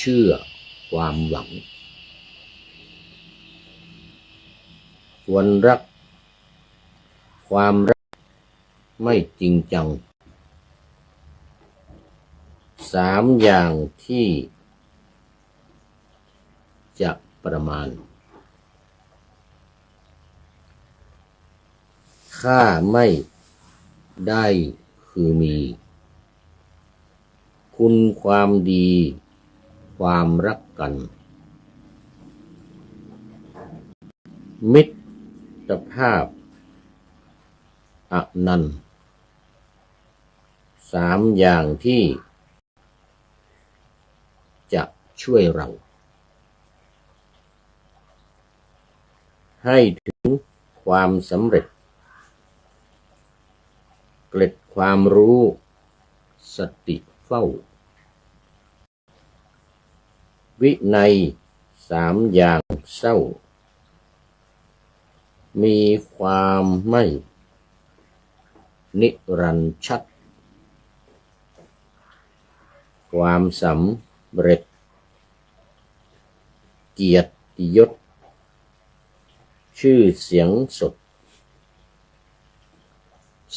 เชื่อความหวังส่วนรักความรักไม่จริงจัง3 อย่างที่จะประมาณค่าไม่ได้คือมีคุณความดีความรักกันมิตรภาพอนันต์3 อย่างที่จะช่วยเราให้ถึงความสำเร็จเกล็ดความรู้สติเฝ้าวินัย3 อย่างเศร้ามีความไม่นิรันดร์ชัดความสำเร็จเกียรติยศชื่อเสียงสด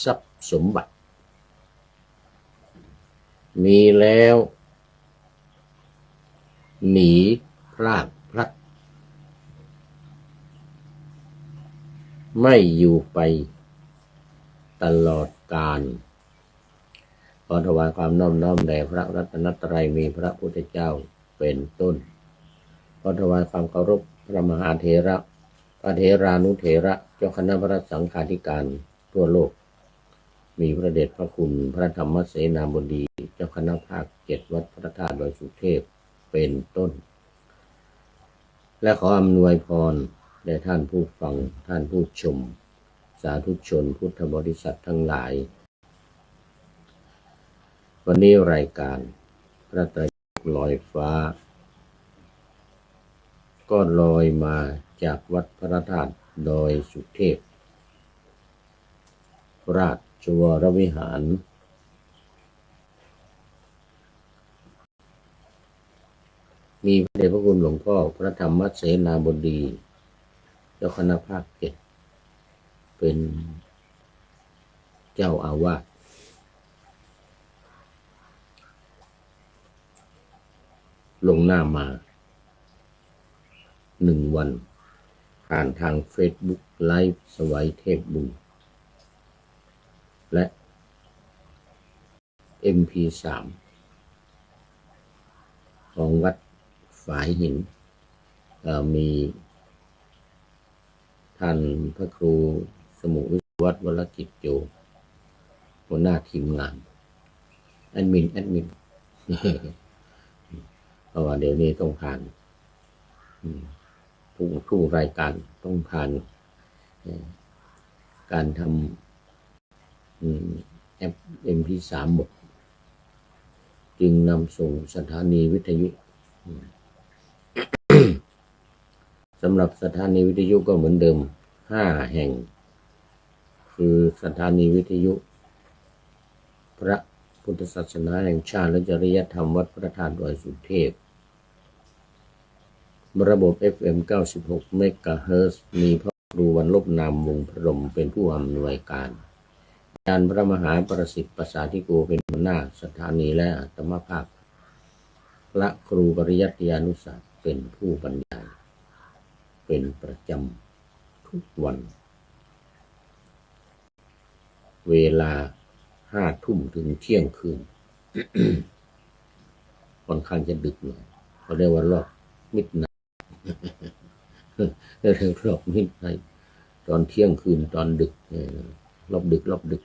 ทรัพย์สมบัติมีแล้วหนีพลาดพลัดไม่อยู่ไปตลอดกาลขอถวายความน้อมน้อมแด่พระรัตนตรัยมีพระพุทธเจ้าเป็นต้นขอถวายความเคารพพระมหาเถระพระเถรานุเถระเจ้าคณะพระสังฆาธิการทั่วโลกมีพระเดชพระคุณพระธรรมเสนาบดีเจ้าคณะภาค7วัดพระธาตุดอยสุเทพเป็นต้นและขออำนวยพรแด่ท่านผู้ฟังท่านผู้ชมสาธุชนพุทธบริษัททั้งหลายวันนี้รายการพระไตรปิฎกลอยฟ้าก็ลอยมาจากวัดพระธาตุดอยสุเทพราชวรวิหารมีพระเดชพระคุณหลวงพ่อพระธรรมเสนาบดีเจ้าคณะภาค7เป็นเจ้าอาวาสลงหน้ามา1 วันผ่านทาง Facebook ไลฟ์สวัยเทพบุญและ MP3 ของวัดฝายหินมีท่านพระครูสมุวิวัฒน์วรกิจโยหัวหน้าทีมงานแอดมินเพราะว่าเดี๋ยวนี้ต้องผ่านทุกรายการต้องผ่านการทำแอป MP3 หมดจึงนำส่งสถานีวิทยุ สำหรับสถานีวิทยุก็เหมือนเดิม5 แห่งคือสถานีวิทยุพระพุทธศาสนาแห่งชาติและจริยธรรมวัดพระธาตุดอยสุเทพระบบ FM 96 เมกะเฮิรตซ์มีพระครูวรรณลบนามวงศ์พรหมเป็นผู้อำนวยการอาจารย์พระมหาประสิทธิ์ประสาธิโกเป็นหัวหน้าสถานีและอัตมภาพพระครูปริยัติยานุศาสตร์เป็นผู้บรรยายเป็นประจำทุกวันเวลา5 ทุ่มถึงเที่ยงคืน ค่อนข้างจะดึกหน่อยเขาเรียกว่ารอบมิดไนท์เรียกรอบมิดไนท์ตอนเที่ยงคืนตอนดึกรอบดึก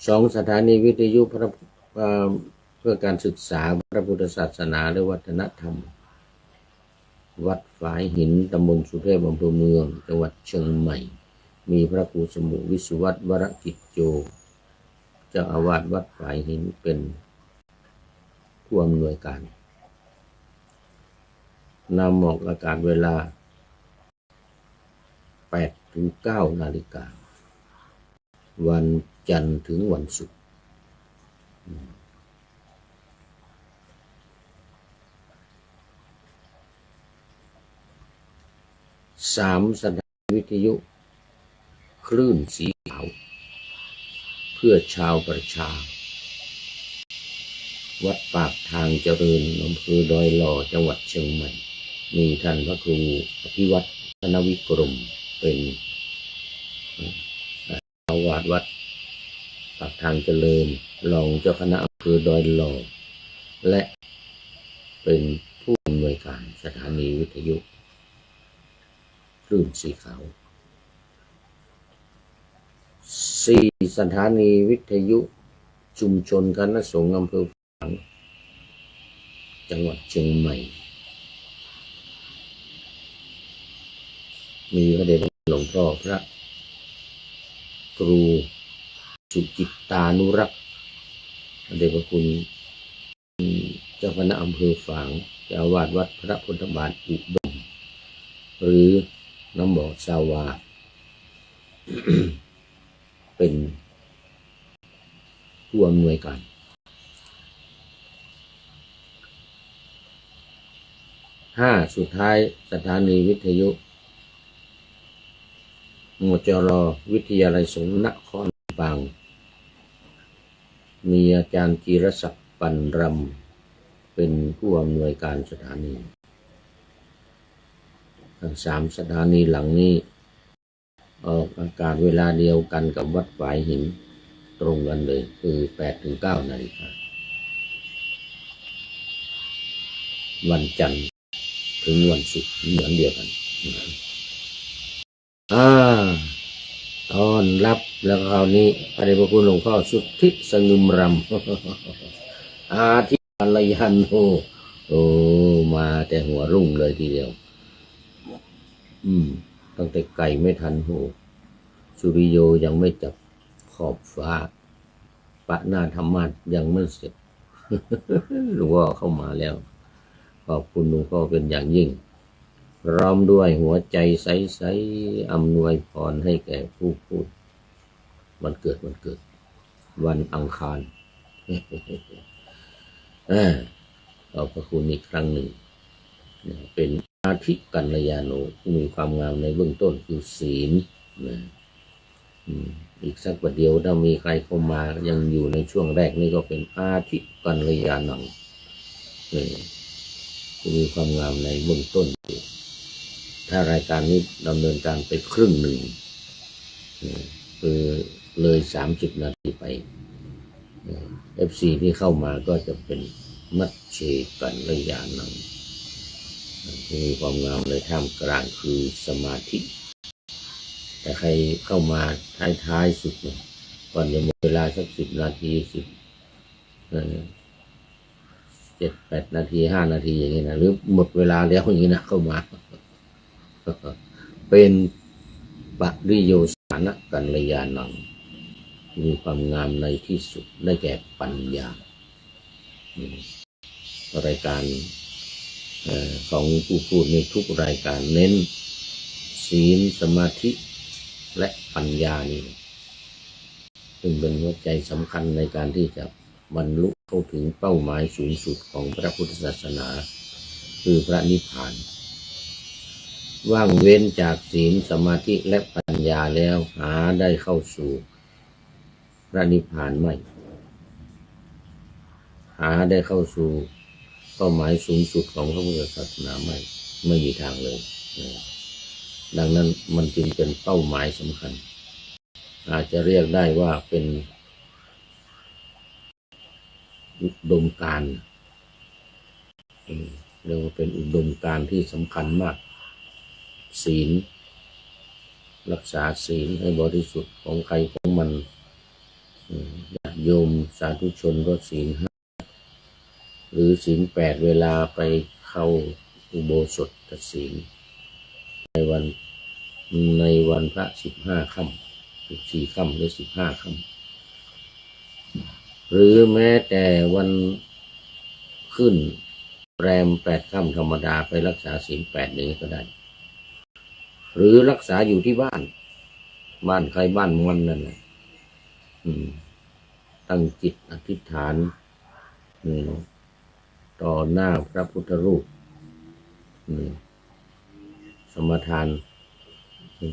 2 สถานีวิทยุเพื่อการศึกษาพระพุทธศาสนาและวัฒนธรรมวัดฝายหินตำบลสุเทพอำเภอเมืองจังหวัดเชียงใหม่มีพระครูสมุวิสุวัฒน์วรกิจโยเจ้าอาวาสวัดฝายหินเป็นผู้อำนวยการนำออกอากาศเวลา 8 ถึง 9 นาฬิกาวันจันทร์ถึงวันศุกร์ 3 สถานีวิทยุคลื่นสีขาวเพื่อชาวประชาวัดปากทางเจริญอำเภอดอยหล่อจังหวัดเชียงใหม่มีท่านพระครูอภิวัฒน์ธนวิกรมเป็นเจ้าวาดวัดปากทางเจริญรองเจ้าคณะอำเภอดอยหล่อและเป็นผู้อำนวยการสถานีวิทยุคลื่นสีขาว4 สถานีวิทยุชุมชนคณะสงฆ์อำเภอฝางจังหวัดเชียงใหม่มีพระเดชหลวงพ่อพระครูสุจิตตานุรักษ์พระเดชพระคุณเจ้าคณะอำเภอฝางเจ้าอาวาสวัดพระพุทธบาทอุดมหรือน้ำบ่อสาวา เป็นผู้อำนวยการ5 สุดท้ายสถานีวิทยุมจร.วิทยาลัยสงฆ์นครบางมีอาจารย์จิรศักดิ์ปันรำเป็นผู้อำนวยการสถานีทั้ง3 สถานีหลังนี้ออกอากาศเวลาเดียวกันกับวัดฝายหินตรงกันเลยคือ 8-9 นาฬิกาวันจันทร์ถึงวันศุกร์เหมือนเดียวกันต้อนรับแล้วคราวนี้พระเดชพระคุณหลวงพ่อสุทธิสงึมรำอาทิตย์กัลยันโอ้มาแต่หัวรุ่งเลยทีเดียวตั้งแต่ไก่ไม่ทันสุริโยยังไม่จับขอบฟ้าปะหน้าธรรมาสยังไม่เสร็จ หลวงพ่อเข้ามาแล้วขอบคุณหลวงพ่อเป็นอย่างยิ่งพร้อมด้วยหัวใจใสๆอำนวยพรให้แก่ผู้พูดวันเกิดวันอังคาร ขอบพระคุณอีกครั้งหนึ่งเป็นอาทิกัลยาโนผู้มีความงามในเบื้องต้นคือศีลอีกสักประเดี๋ยวถ้ามีใครเข้ามายังอยู่ในช่วงแรกนี่ก็เป็นอาทิกัลยาณังผู้มีความงามในเบื้องต้นถ้ารายการนี้ดำเนินการไปครึ่งหนึ่งคือเลย30 นาทีไปFC ที่เข้ามาก็จะเป็นมัชเชกัลยาณังมีความงามในท่ามกลางคือสมาธิแต่ใครเข้ามาท้ายสุดเนี่ยก่อนจะหมดเวลาสัก10 นาที7-8 นาที5 นาทีอย่างนี้นะหรือหมดเวลาแล้วอย่างนี้นะเข้ามาเป็นปริโยสานกัลยาณังมีความงามในที่สุดได้แก่ปัญญารายการของผู้พูดในทุกรายการเน้นศีลสมาธิและปัญญานี่ซึ่งเป็นหัวใจสำคัญในการที่จะบรรลุเข้าถึงเป้าหมายสูงสุดของพระพุทธศาสนาคือพระนิพพานว่างเว้นจากศีลสมาธิและปัญญาแล้วหาได้เข้าสู่พระนิพพานไม่หาได้เข้าสู่เป้าหมายสูงสุดของพระพุทธศาสนาไม่มีทางเลยดังนั้นมันจึงเป็นเป้าหมายสำคัญอาจจะเรียกได้ว่าเป็นอุดมการณ์เรียกว่าเป็นอุดมการณ์ที่สำคัญมากศีลรักษาศีลให้บริสุทธิ์ของใครของมันญาติโยมสาธุชนก็ศีล5หรือศีล8เวลาไปเข้าอุโบสถศีลในวันพระ15 ค่ำ14 ค่ำหรือ15 ค่ำหรือแม้แต่วันขึ้นแรม8 ค่ำธรรมดาไปรักษาศีล8นี้ก็ได้หรือรักษาอยู่ที่บ้านใครบ้านมันนั่นแหละตั้งจิตอธิษฐานต่อหน้าพระพุทธรูปสมทาน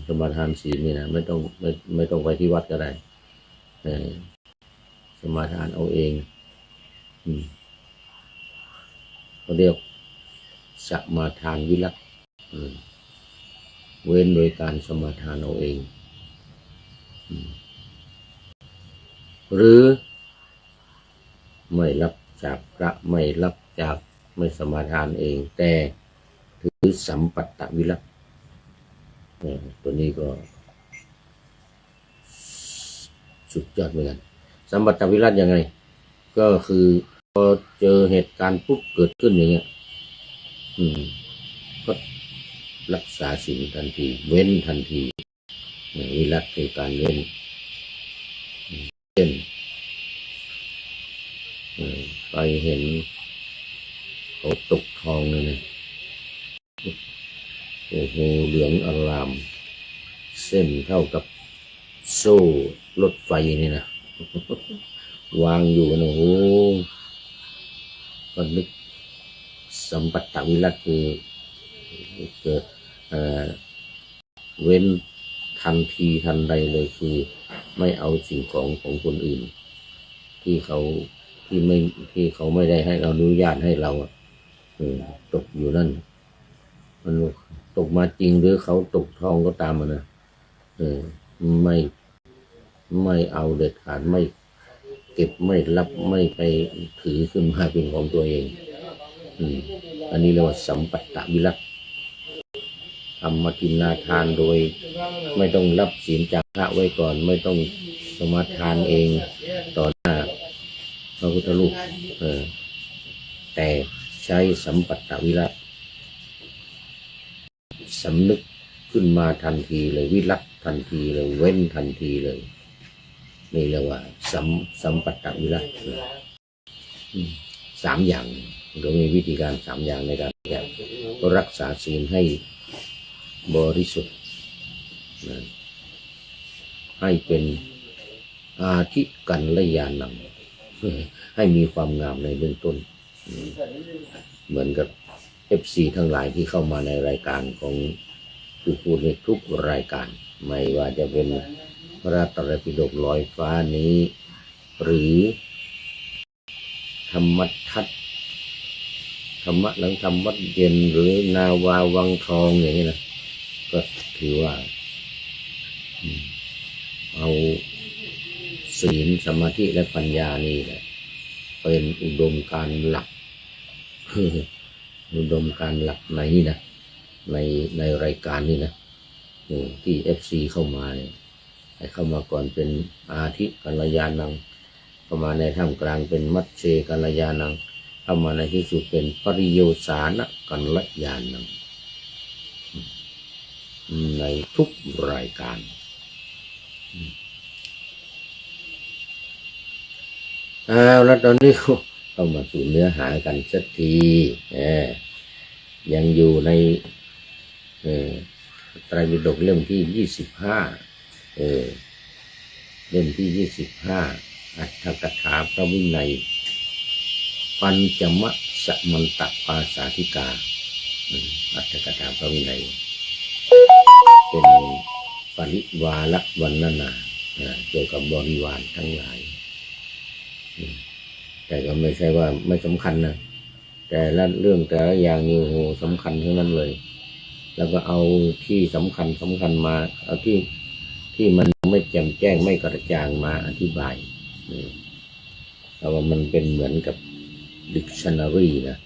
สมาทานศีลนี่นะไม่ต้องไปที่วัดก็ได้สมาทานเอาเองเขาเรียกสมาทานวิรัตเว้นโดยการสมาทานเอาเองหรือไม่รับจากพระไม่รับจากไม่สมาทานเองแต่ถือสัมปัตตวิรัตตัวนี้ก็สุดยอดเหมือนกันสัมปัตตวิรัตยังไงก็คือพอเจอเหตุการณ์ปุ๊บเกิดขึ้นอย่างเงี้ยก็รักษาศีลทันทีเว้นทันทีวิรัตคือการเว้นเช่นไปเห็นเขาตกทองเลยนะโอ้โหเหลืองอลามเส้นเท่ากับโซ่รถไฟนี่นะวางอยู่นะโอ้ก็นึกสัมปัตตวิรัตคือเกิดเว้นทันทีทันใดเลยคือไม่เอาสิ่งของคนอื่นที่เขาไม่ได้ให้เราอนุญาตให้เราตกอยู่นั่นมันตกมาจริงหรือเขาตกทองก็ตามมันนะไม่เอาเด็ดขาดไม่เก็บไม่รับไม่ไปถือขึ้นมาเป็นของตัวเองอันนี้เรียกว่าสัมปัตตวิรัตทำมากินนาทานโดยไม่ต้องรับศีลจากพระไว้ก่อนไม่ต้องสมาทานเองต่อหน้าพระพุทธรูปแต่ใช้สัมปัตตวิรัตสำนึกขึ้นมาทันทีเลยวิรัตทันทีเลยเว้นทันทีเลยนี่เรียกว่าสัมปัตตวิรัต3 อย่างก็มีวิธีการ3 อย่างในการรักษาศีลให้บริสุทธิ์ให้เป็นอาทิกัลยาณังให้มีความงามในเบื้องต้นเหมือนกับ FC ทั้งหลายที่เข้ามาในรายการของผู้พูดในทุกรายการไม่ว่าจะเป็นพระไตรปิฎกลอยฟ้านี้หรือธรรมทัศน์ธรรมะหลังธรรมวัดเย็นหรือนาวาวังทองอย่างนี้นะก็ถือว่าเอาศีลสมาธิและปัญญานี่แหละเป็นอุดมการณ์หลักอุดมการณ์หลักในนี่นะในรายการนี่นะที่ FC เข้ามาเนี่ยให้เข้ามาก่อนเป็นอาทิกัลยาณังเข้ามาในท่ามกลางเป็นมัชเชกัลยาณังเข้ามาในที่สุดเป็นปริโยสานะกัลยาณังในทุกรายการแล้วตอนนี้เข้ามาสู่เนื้อหากันสักทียังอยู่ในไตรปิฎกเล่มที่25เล่มที่25อัตถกถาพระวินัยปัญจมสมันตปาสาธิกาอัตถกถาพระวินัยเป็นปริวาลวรรณนาเกี่ยวกับบริวารทั้งหลายแต่ก็ไม่ใช่ว่าไม่สำคัญนะแต่ละเรื่องแต่ละอย่างนี่โหสำคัญทั้งนั้นเลยแล้วก็เอาที่สำคัญมาเอาที่มันไม่แจ่มแจ้งไม่กระจ่างมาอธิบายเพราะว่ามันเป็นเหมือนกับ dictionary นะ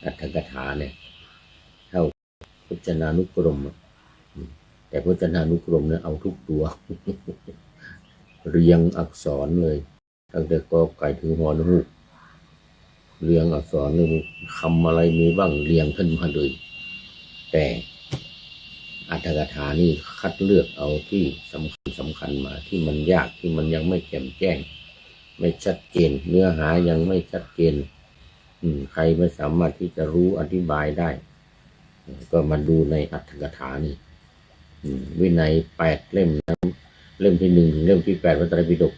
อัตถกถาเนี่ยเท่าพจนานุกรมแต่พจนานุกรมเนี่ยเอาทุกตัวเรียงอักษรเลยตั้งแต่กอไก่ถึงหอนฮูกเรียงอักษรเลยคำอะไรมีบ้างเรียงขึ้นมาเลยแต่อัตถกถานี่คัดเลือกเอาที่สำคัญมาที่มันยากที่มันยังไม่แจ่มแจ้งไม่ชัดเจนเนื้อหายังไม่ชัดเจนใครไม่สามารถที่จะรู้อธิบายได้ก็มาดูในอัตถกถานี่วินัย8 เล่มเล่มที่1ถึงเล่มที่8พระไตรปิฎก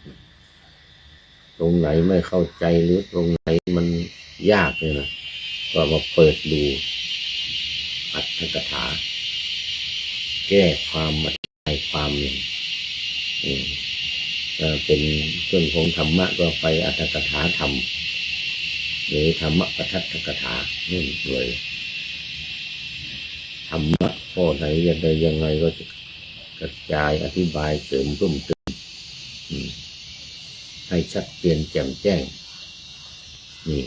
ตรงไหนไม่เข้าใจหรือตรงไหนมันยากเนี่ยนะก็มาเปิดดูอัตถกถา แก้ความอธิบายความหนึ่งเป็นเรื่องของธรรมะก็ไปอรรถกถาธรรมหรือธรรมะปทัตถกถานี่เลยธรรมะข้อไหนยังไงก็จะกระจายอธิบายเสริมเพิ่มเติมให้ชัดเจนแจ่มแจ้งนี่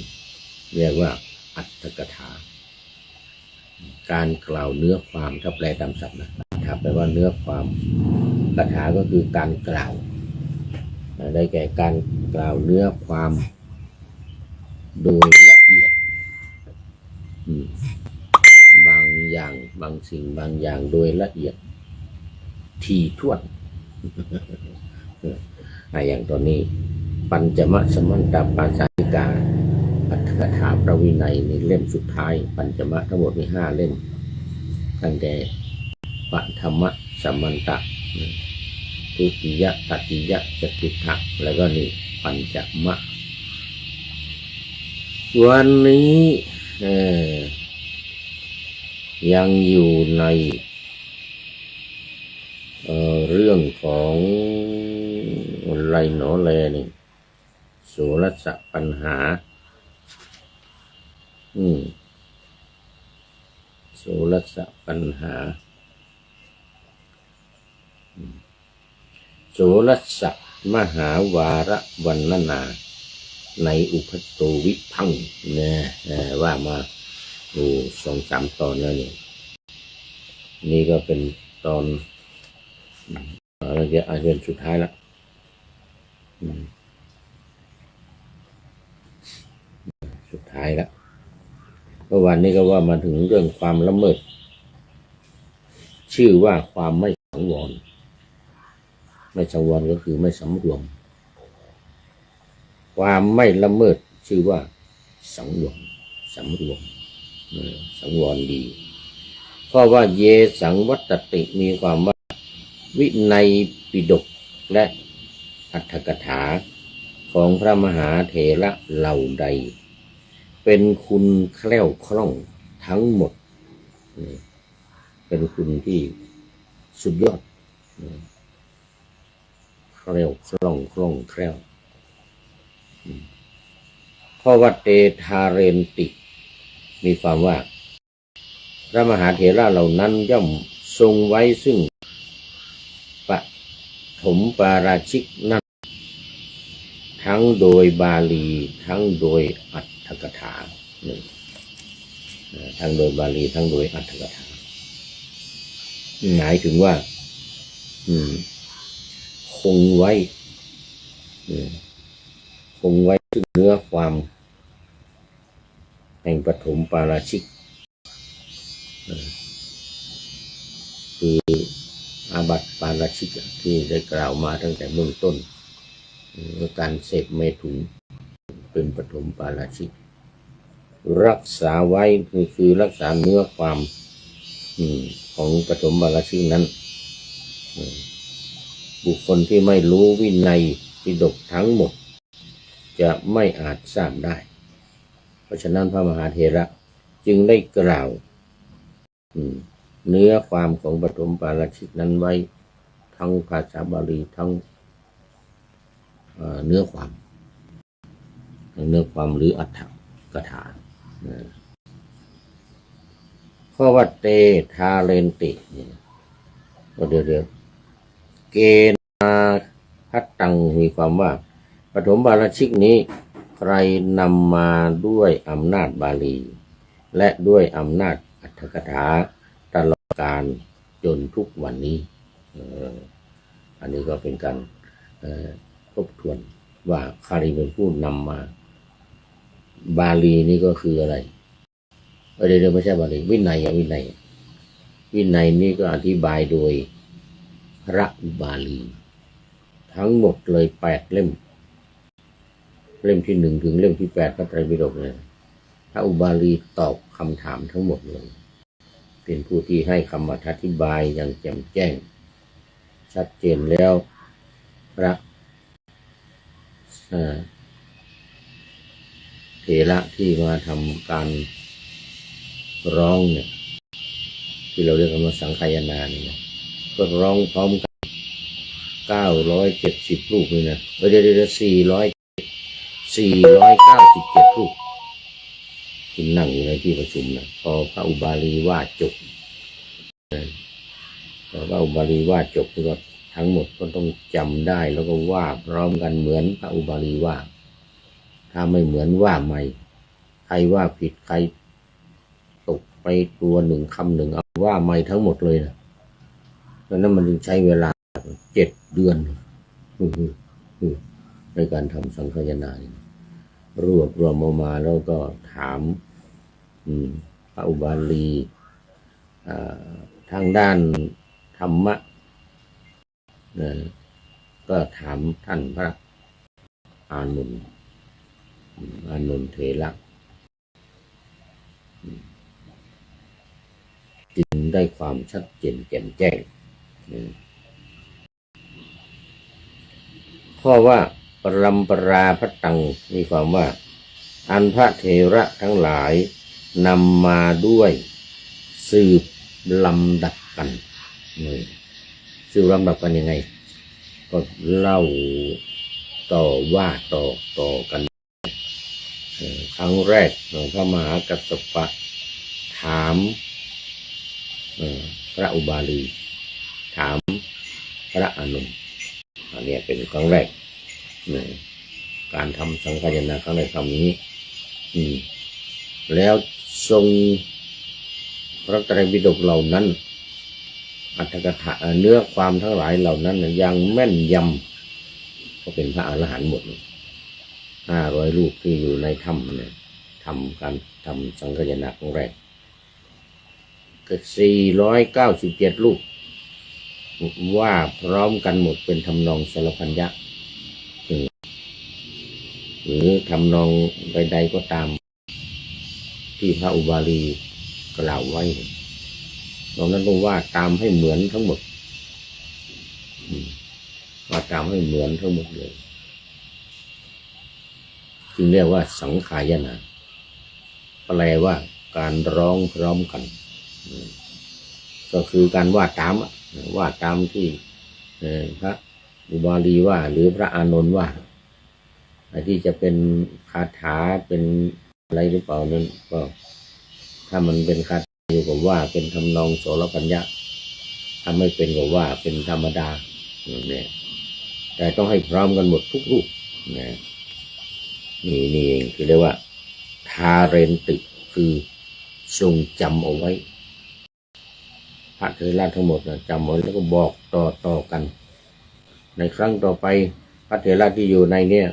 เรียกว่าอรรถกถาการกล่าวเนื้อความถ้าแปลตามศัพท์นะครับแปลว่าเนื้อความคาถาก็คือการกล่าวได้แก่การกล่าวเนื้อความโดยละเอียดบางอย่างบางสิ่งบางอย่างโดยละเอียดถี่ถ้วนอย่างตอนนี้ปัญจมสมันตปาสาธิกาอรรถกถาพระวินัยในเล่มสุดท้ายปัญจมะทั้งหมดมี5 เล่มตั้งแต่ปฐมสมันตะทุติยตติยจตุถะแล้วก็นี่ปัญจมะวันนี้ยังอยู่ในเรื่องของอะไรหนอแลนี่โสรสปัญหาโสรสปัญหาโสรสมหาวาระวรรณนาในอุปโตวิพังค์ว่ามา2-3 ตอนแล้วนี่ก็เป็นตอนเราจะอ่านเป็นสุดท้ายละสุดท้ายละเมื่อวานนี้ก็ว่ามาถึงเรื่องความละเมิดชื่อว่าความไม่สังวรไม่สังวรก็คือไม่สำรวมความไม่ละเมิดชื่อว่าสังวรสำรวมสังวรดีเพราะว่าเยสังวัตติมีความว่าวินัยปิฎกและอรรถกถาของพระมหาเถระเหล่าใดเป็นคุณแคล่วคล่องทั้งหมดเป็นคุณที่สุดยอดแคล่วคล่องแคล่วเพราะว่าเตทาเรนติมีความว่าพระมหาเถระเหล่านั้นย่อมทรงไว้ซึ่งปฐมปาราชิกนั้นทั้งโดยบาลีทั้งโดยอรรถกถาทั้งโดยบาลีทั้งโดยอรรถกถาหมายถึงว่าคงไว้ซึ่งเนื้อความแห่งปฐมปาราชิกคืออาบัติปาราชิกที่ได้กล่าวมาตั้งแต่เบื้องต้นการเสพเมถุนเป็นปฐมปาราชิกรักษาไว้คือรักษาเนื้อความของปฐมปาราชิกนั้นบุคคลที่ไม่รู้วินัยปิฎกทั้งหมดจะไม่อาจทราบได้เพราะฉะนั้นพระมหาเถระจึงได้กล่าวเนื้อความของปฐมปาราชิกนั้นไว้ทั้งภาษาบาลีทั้งเนื้อความหรืออรรถกถาเพราะว่าเตทาเรนติก็เดี๋ยวเกณาพัตตังมีความว่าปฐมปาราชิกนี้ใครนำมาด้วยอำนาจบาลีและด้วยอำนาจอรรถกถาตลอดกาลจนทุกวันนี้อันนี้ก็เป็นการทบทวนว่าใครเป็นผู้นำมาบาลีนี่ก็คืออะไรเดี๋ยวไม่ใช่บาลีวินัยนี่ก็อธิบายโดยพระบาลีทั้งหมดเลย8 เล่มที่1ถึงเล่มที่8พระไตรปิฎกเนี่ยพระอุบาลีตอบคำถามทั้งหมดเลยเป็นผู้ที่ให้คำอธิบายอย่างแจ่มแจ้งชัดเจนแล้วพระเถระที่มาทำการร้องเนี่ยที่เราเรียกกันว่าสังคายนาเนี่ย ก็ร้องพร้อมกัน970รูปเลยนะเดี๋ยว497รูปที่นั่งอยู่ในที่ประชุมนะพอพระอุบาลีว่าจบพอพระอุบาลีว่าจบก็ทั้งหมดก็ต้องจำได้แล้วก็ว่าพร้อมกันเหมือนพระอุบาลีว่าถ้าไม่เหมือนว่าใหม่ใครว่าผิดใครตกไปตัวหนึ่งคำหนึ่งเอาว่าใหม่ทั้งหมดเลยนะแล้วนั้นมันจึงใช้เวลา7 เดือนในการทำสังฆายนารวบรวมออกมาแล้วก็ถามพระอุบาลีทางด้านธรรมะก็ถามท่านพระอานนท์เถระจึงได้ความชัดเจนแจ่มแจ้งข้อว่าปรัมปราพตังมีความว่าอันพระเถระทั้งหลายนำมาด้วยสืบลำดับกันสืบลำดับกันยังไงก็เล่าต่อว่าต่อกันครั้งแรกพระมหากัสสปะถามพระอุบาลีถามพระอานนท์อันนี้เป็นครั้งแรกการทำสังฆายนาครั้งแรกทำนี้แล้วทรงพระไตรปิฎกเหล่านั้นอรรถกถาเนื้อความทั้งหลายเหล่านั้นยังแม่นยำก็เป็นพระอรหันต์หมด500 รูปที่อยู่ในถ้ำเนี่ยทำการทำสังฆายนาครั้งแรกก็497 รูปว่าพร้อมกันหมดเป็นทำนองสรพัญญะหรือทำนองใดๆก็ตามที่พระอุบาลีกล่าวไว้ตรงนั้นต้องว่าตามให้เหมือนทั้งหมดว่าตามให้เหมือนทั้งหมดเลยจึงเรียกว่าสังขายนาแปลว่าการร้องพร้อมกันก็คือการว่าตามที่พระอุบาลีว่าหรือพระอานนท์ว่าที่จะเป็นคาถาเป็นอะไรหรือเปล่านั้นก็ถ้ามันเป็นคาถาอยู่กับว่าเป็นทำนองโสรปัญญะถ้าไม่เป็นก็ว่าเป็นธรรมดาเนี่ยแต่ต้องให้พร้อมกันหมดทุกรูปนะนี่เองคือเรียกว่าทาเรนติคือทรงจำเอาไว้พระเถระทั้งหมดจำไว้แล้วก็บอกต่อกันในครั้งต่อไปพระเถระที่อยู่ในเนี่ย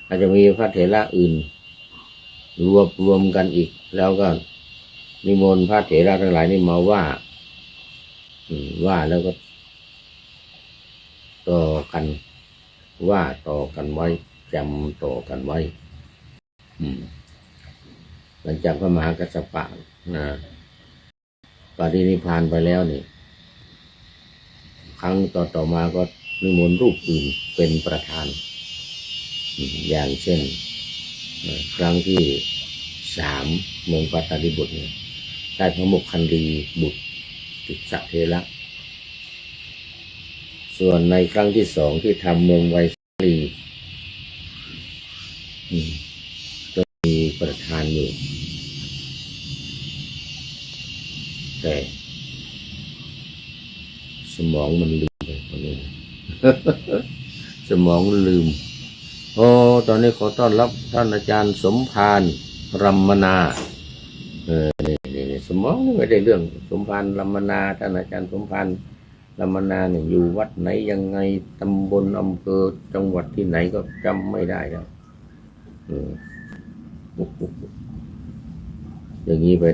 อาจจะมีพระเถระอื่นรวมกันอีกแล้วก็นิมนต์พระเถระทั้งหลายนี่มาว่าแล้วก็ต่อกันว่าต่อกันไว้จำต่อกันไว้หลังจากพระมหากัสสปะปรินิพพานไปแล้วนี่ครั้งต่อมาก็นิมนต์รูปอื่นเป็นประธานอย่างเช่นครั้งที่3เมืองปัตตานีบุตรได้พระโมคคัลลีบุตรติสสะเถระส่วนในครั้งที่2ที่ทำเมืองไวสาลีก็มีประธานอยู่แต่สมองมันลืมไปตอนนี้ สมองลืมตอนนี้ขอต้อนรับท่านอาจารย์สมภารรัมมนานี่สมองไม่ได้เรื่องสมภารรัมมนาท่านอาจารย์สมภารรัมมนาเนี่ยอยู่วัดไหนยังไงตำบลอำเภอจังหวัดที่ไหนก็จำไม่ได้แล้วอย่างนี้ไป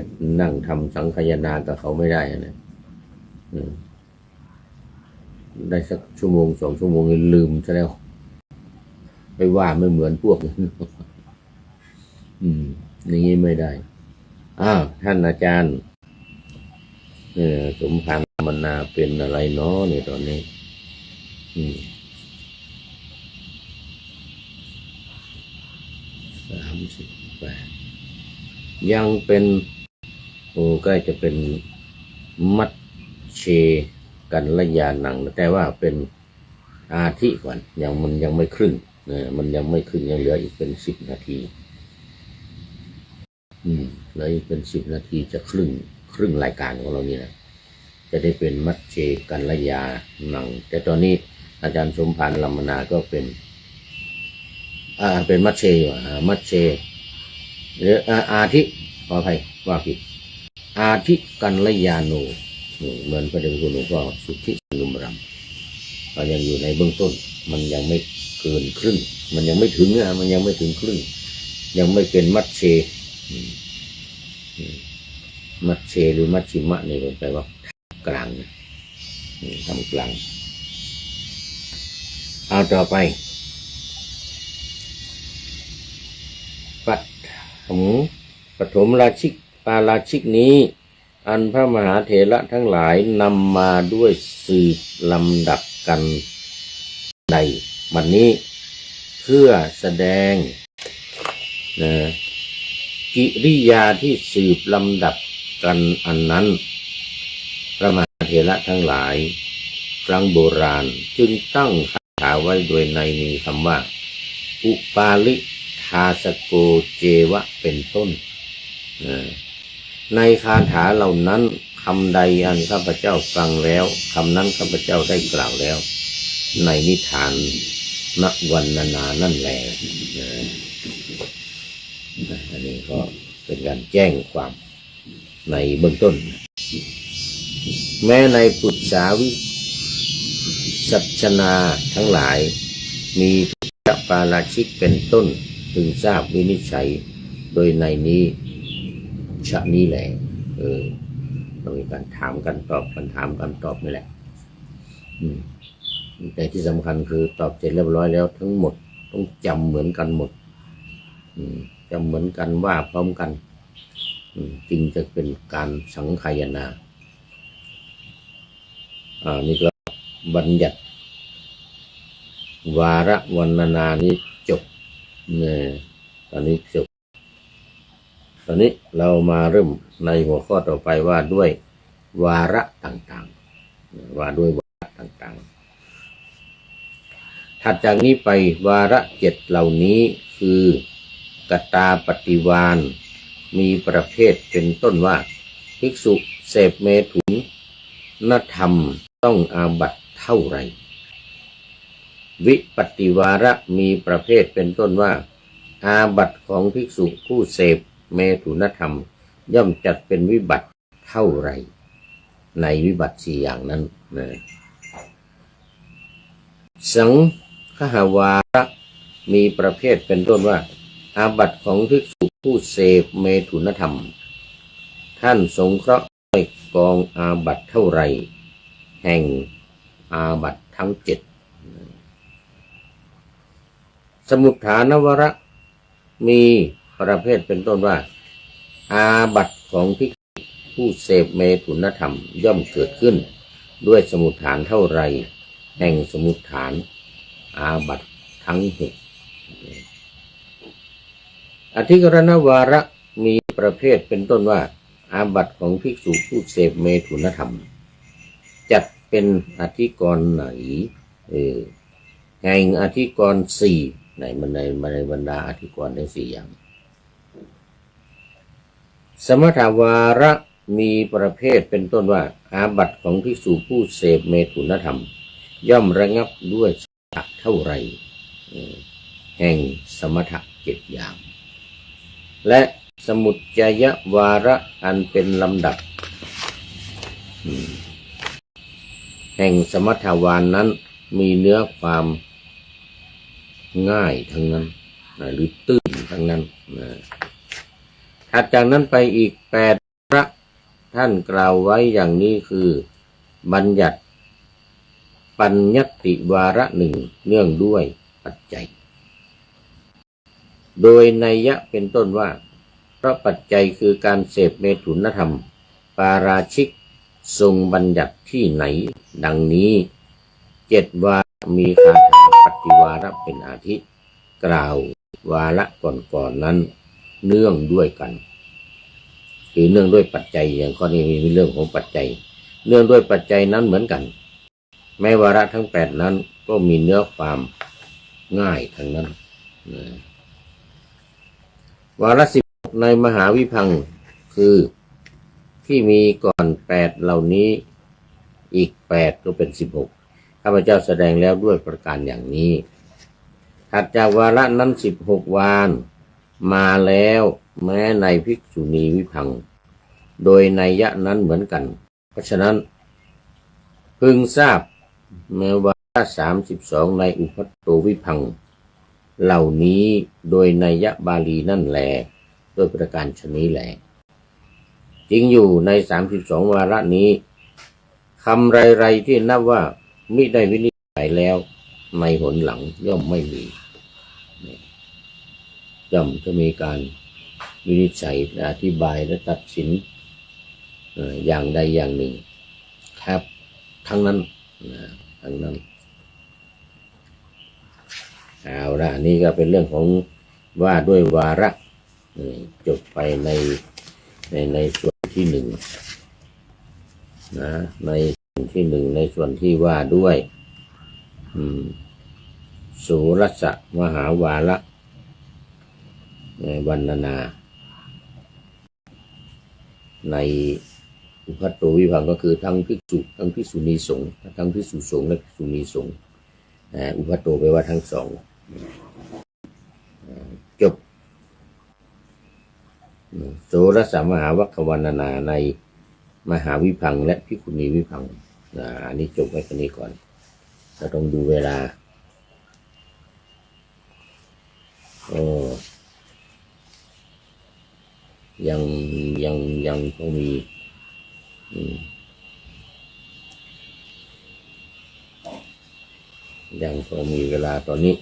นั่งทำสังฆายนากับเขาไม่ได้นะได้สัก1-2 ชั่วโมงลืมซะแล้วไปว่าไม่เหมือนพวกอย่างนี้ไม่ได้ท่านอาจารย์สมภารรัมมนาเป็นอะไรเนาะเนี่ยตอนนี้38ยังเป็นใกล้จะเป็นมัชเช กัลยาณังแต่ว่าเป็นอาทิก่อนมันยังไม่ครึ่งมันยังไม่ครึ่งยังเหลืออีกเป็น10 นาทีเหลืออีกเป็น10 นาทีจะครึ่งรายการของเรานี่นะจะได้เป็นมัชเชกัลยาณังแต่ตอนนี้อาจารย์สมภารลัมมนาก็เป็นมัชเชมัชเชหรืออาทิขออภัยว่าผิดอาทิกัลยาโนเหมือนพระเดชคุณหลวงพ่อสุทธินุมรัมก็ยังอยู่ในเบื้องต้นมันยังไม่เกินครึ่งมันยังไม่ถึงมันยังไม่ถึงครึ่งยังไม่เป็นมัชเชมัชเชหรือมัชชิมะนี่แปลว่ากลางทำกลางเอาต่อไปปฐมราชิกปาราชิกนี้อันพระมหาเถระทั้งหลายนำมาด้วยสืบลำดับกันใดบัดนี้เพื่อแสดงกิริยาที่สืบลำดับกันอันนั้นพระมหาเถระทั้งหลายครั้งโบราณจึงตั้งคาถาไว้โดยในมีคำว่าอุปาลิทาสโกเจวะเป็นต้นในคาถาเหล่านั้นคำใดอันข้าพเจ้าฟังแล้วคำนั้นข้าพเจ้าได้กล่าวแล้วในนิทานณวรรณนานั่นแหละอันนี้ก็เป็นการแจ้งความในเบื้องต้นแม้ในปุจฉาวิสัชนาทั้งหลายมีปาราชิกเป็นต้นถึงทราบวินิจฉัยโดยในนี้ชะนี้แหละต้องมีการถามกันตอบกันถามกันตอบนี่แหละแต่ที่สำคัญคือตอบเสร็จเรียบร้อยแล้วทั้งหมดต้องจำเหมือนกันหมดจำเหมือนกันว่าพร้อมกันจึงจะเป็นการสังคายนานี่ก็บัญญัติวาระวรรณนานี้จบตอนนี้จบตอนนี้เรามาเริ่มในหัวข้อต่อไปว่าด้วยวาระต่างๆว่าด้วยวาระต่างๆถัดจากนี้ไปวาระ7เหล่านี้คือกตาปฏิวานมีประเภทเป็นต้นว่าภิกษุเสพเมถุนธรรมต้องอาบัติเท่าไรวิปฏิวาระมีประเภทเป็นต้นว่าอาบัติของภิกษุผู้เสพเมถุนธรรมย่อมจัดเป็นวิบัติเท่าไรในวิบัติ4อย่างนั้นสังฆวาระมีประเภทเป็นต้นว่าอาบัติของภิกษุผู้เสพเมถุนธรรมท่านสงเคราะห์ด้วยกองอาบัติเท่าไรแห่งอาบัติทั้ง7สมุฏฐานวาระมีประเภทเป็นต้นว่าอาบัติของภิกษุผู้เสพเมถุนธรรมย่อมเกิดขึ้นด้วยสมุฏฐานเท่าไรแห่งสมุฏฐานอาบัติทั้ง6อธิกรณวาระมีประเภทเป็นต้นว่าอาบัติของภิกษุผู้เสพเมถุนธรรมจัดเป็นอธิกรณ์ไหนแห่งอธิกรณ์4ในบรรดาอธิกรณ์ทั้ง4อย่างสมถวาระมีประเภทเป็นต้นว่าอาบัติของภิกษุผู้เสพเมถุนธรรมย่อมระงับด้วยสมถะเท่าไรแห่งสมถะ7อย่างและสมุจจยวาระอันเป็นลำดับแห่งสมถวานนั้นมีเนื้อความง่ายทั้งนั้นหรือตื้นทั้งนั้นถัดจากนั้นไปอีก8พระท่านกล่าวไว้อย่างนี้คือบัญญัติปัญญัติวาระหนึ่งเนื่องด้วยปัจจัยโดยนัยยะเป็นต้นว่าเพราะปัจจัยคือการเสพเมถุนธรรมปาราชิกทรงบัญญัติที่ไหนดังนี้7วาระมีคาถาปฏิวาระเป็นอาทิกล่าววาระก่อนนั้นเนื่องด้วยกันคือเนื่องด้วยปัจจัยอย่างข้อนี้มีเรื่องของปัจจัย เนื่องด้วยปัจจัยนั้นเหมือนกันแม้วาระทั้ง8นั้นก็มีเนื้อความง่ายทั้งนั้นวาระ16ในมหาวิพังค์คือที่มีก่อน8เหล่านี้อีก8ก็เป็น16ข้าพเจ้าแสดงแล้วด้วยประการอย่างนี้ถัดจากวาระนั้น16วานมาแล้วแม้ในภิกษุณีวิพังค์โดยนัยยะนั้นเหมือนกันเพราะฉะนั้นพึงทราบแม้วาระ32ในอุพัตโตวิพังค์เหล่านี้โดยนัยยะบาลีนั่นแลด้วยประการชนี้แลจริงอยู่ใน32วาระนี้คำไรๆที่นับว่ามิได้วินิจฉัยแล้วในหนหลังย่อมไม่มีย่อมจะมีการวินิจฉัยอธิบายและตัดสินอย่างใดอย่างหนึ่งครับทั้งนั้นทั้งนั้นเอาละนี่ก็เป็นเรื่องของว่าด้วยวาระจบไปในส่วนที่1นะในส่วนที่1ในส่วนที่ว่าด้วยสุรสมหาวาระวรรณนาในอุพัตโตวิพังค์ก็คือทั้งภิกษุทั้งภิกษุณีสงฆ์ทั้งภิกษุสงฆ์และภิกษุณีสงฆ์อุพัตโตแปลว่าทั้งสองจบโสรสมหาวัคควรรณนาในมหาวิพังค์และภิกขุณีวิพังค์อันนี้จบไว้แค่นี้ก่อนเราต้องดูเวลายังต้องมียังพอมีเวลาตอนนี้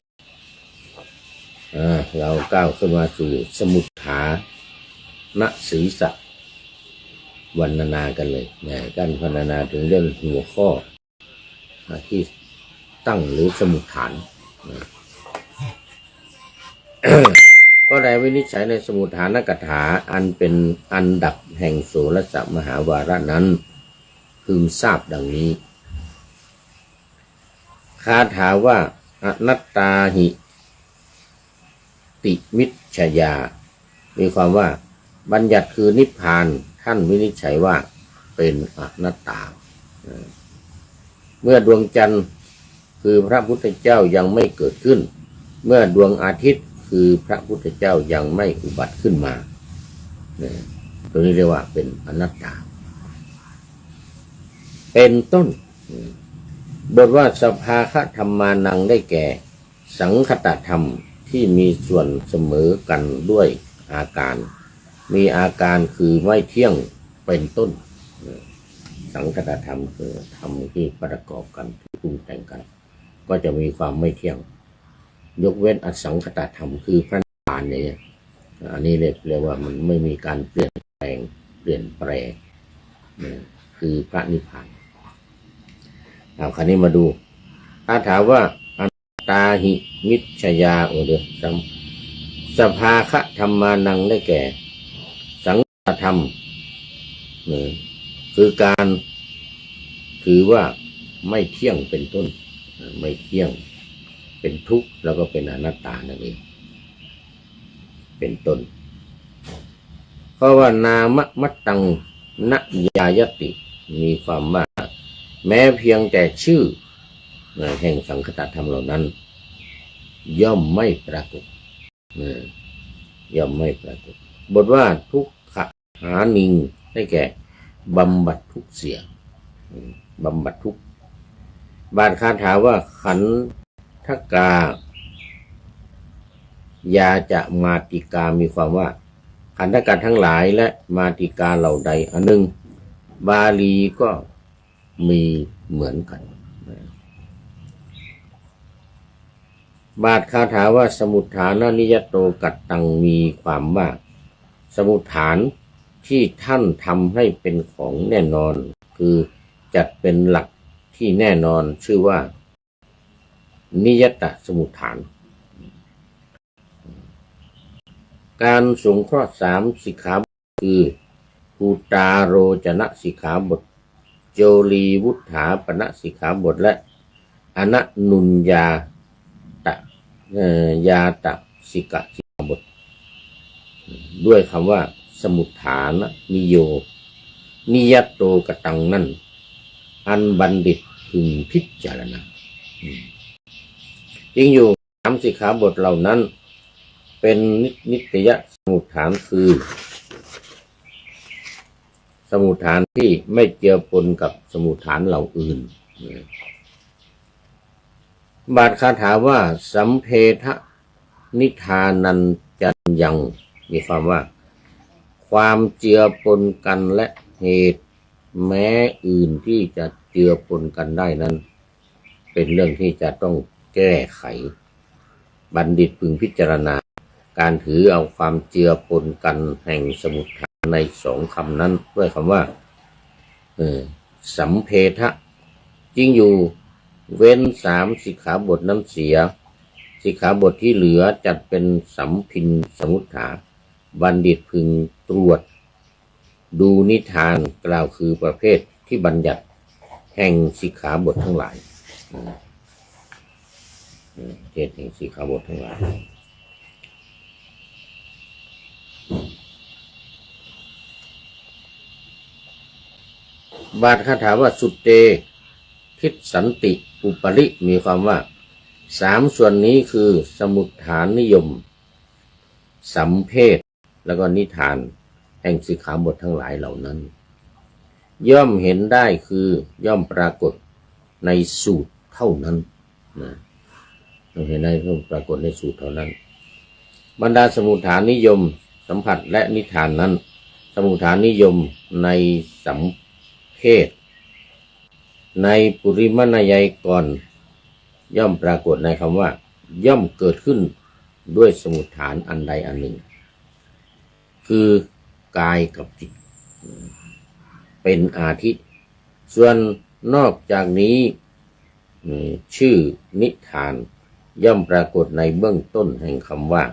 เราก้าวขึ้นมาสู่สมุฏฐานศีสะวรรณนากันเลยการพรรณนาถึงเรื่องหัวข้อที่ตั้งหรือสมุฏฐานก็ได้วินิจฉัยในสมุฏฐานกถาอันเป็นอันดับแห่งโสรสมหาวาระนั้นพึงทราบดังนี้คาถาว่าอนัตตาหิติมิจฉยามีความว่าบัญญัติคือนิพพานท่านวินิจฉัยว่าเป็นอนัตตาเมื่อดวงจันทร์คือพระพุทธเจ้ายังไม่เกิดขึ้นเมื่อดวงอาทิตย์คือพระพุทธเจ้ายังไม่อุบัติขึ้นมาตรงนี้เรียกว่าเป็นอนัตตาเป็นต้นบทว่าสภาคธรรมานังได้แก่สังคตธรรมที่มีส่วนเสมอกันด้วยอาการมีอาการคือไม่เที่ยงเป็นต้นสังคตธรรมคือธรรมที่ประกอบกันที่ปรุงแต่งกันก็จะมีความไม่เที่ยงยกเว้นอสังคตธรรมคือพระนิพพานเนี่ยอันนี้เรียกว่ามันไม่มีการเปลี่ยนแปลงคือพระนิพพานคราวนี้มาดูถ้าถามว่าอนัตตาหิมิจฉยาสภาคธรรมานังได้แก่สังคตธรรมคือการถือว่าไม่เที่ยงเป็นต้นไม่เที่ยงเป็นทุกข์แล้วก็เป็นอนัตตานั่นเองเป็นต้นเพราะว่านามมัตตังนยายติมีความว่าแม้เพียงแต่ชื่อแห่งสังคตธรรมเหล่านั้นย่อมไม่ปรากฏย่อมไม่ปรากฏบทว่าทุกขหานิงได้แก่บำบัดทุกข์เสียบำบัดทุกข์บาทคาถาว่าขันธกายาจะมาติกามีความว่าขันธกาทั้งหลายและมาติกาเหล่าใดอันหนึ่งบาลีก็มีเหมือนกันบาทคาถาว่าสมุฏฐานนิยโตกัตตังมีความว่าสมุฏฐานที่ท่านทำให้เป็นของแน่นอนคือจัดเป็นหลักที่แน่นอนชื่อว่านิยตสมุฏฐานการสงเคราะห์3สิกขาบทคือภูตาโรจนะสิกขาบท โจลีวุฒาปณสิกขาบทและอนะนุญญาตะยาตะสิกขาบทด้วยคำว่าสมุฏฐานนิโยนิยตโตกตังนั่นอันบัณฑิตพึงพิจารณาจริงอยู่3สิกขาบทเหล่านั้นเป็นนิตยสมุฏฐานคือสมุฏฐานที่ไม่เจือปนกับสมุฏฐานเหล่าอื่นบาทคาถาว่าสัมเพทะนิทานันจันยังมีความว่าความเจือปนกันและเหตุแม้อื่นที่จะเจือปนกันได้นั้นเป็นเรื่องที่จะต้องแก้ไขบัณฑิตพึงพิจารณาการถือเอาความเจือปนกันแห่งสมุฏฐานใน2คำนั้นด้วยคำว่าสัมเพทะจริงอยู่เว้น3สิกขาบทนั้นเสียสิกขาบทที่เหลือจัดเป็นสัมพินสมุฏฐานบัณฑิตพึงตรวจดูนิทานกล่าวคือประเภทที่บัญญัติแห่งสิกขาบททั้งหลายเทศแห่งสิกขาบททั้งหลายบาทคาถาว่าสุตเตคิดสันติอุปริมีความว่า3ส่วนนี้คือสมุฏฐานนิยมสัมเพศแล้วก็นิทานแห่งสิกขาบททั้งหลายเหล่านั้นย่อมเห็นได้คือย่อมปรากฏในสูตรเท่านั้นนะย่อมเห็นได้ย่อมปรากฏในสูตรเท่านั้นบรรดาสมุฏฐานนิยมสัมผัสและนิทานนั้นสมุฏฐานนิยมในสัมเพศในปุริมนยัยก่อนย่อมปรากฏในคำว่าย่อมเกิดขึ้นด้วยสมุฏฐานอันใดอันหนึ่งคือกายกับจิตเป็นอาทิส่วนนอกจากนี้ชื่อนิทานย่อมปรากฏในเบื้องต้นแห่งคำว่า